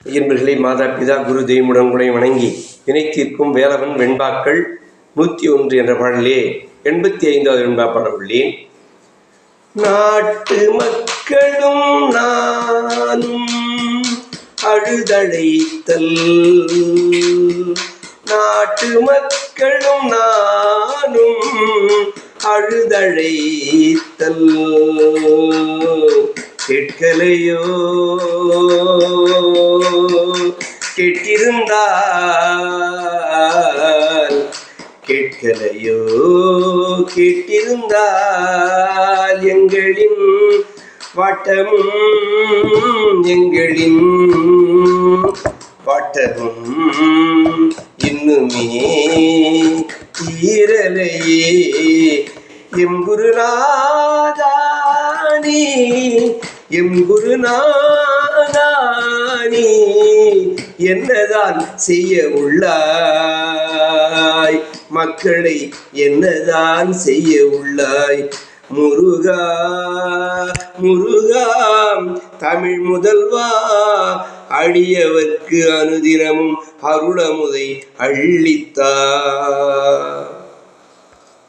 ஐயன்பர்களை மாதா பிதா குரு தெய்வமுடன் கூட வணங்கி இணைத்திருக்கும் வேலவன் வெண்பாக்கள் 101 என்ற பாடலே 85வது வெண்பா பாட உள்ளேன். நாட்டு மக்களும் நானும் அழுதழைத்தல், நாட்டு மக்களும் நானும் அழுதழைத்தல் கேட்கலையோ, கேட்டிருந்தால் கேட்கலையோ, கேட்டிருந்தால் எங்களின் வாட்டமும் எங்களின் வாட்டமும் இன்னுமே தீரலையே. எம் குருநாதானி, எம் குருநாதானி என்னதான் செய்ய உள்ளாய், மக்களை என்னதான் செய்ய உள்ளாய். முருகா முருகா தமிழ் முதல்வா, அடியவர்க்கு அனுதினமும் அருளமுதை அள்ளித்தார்.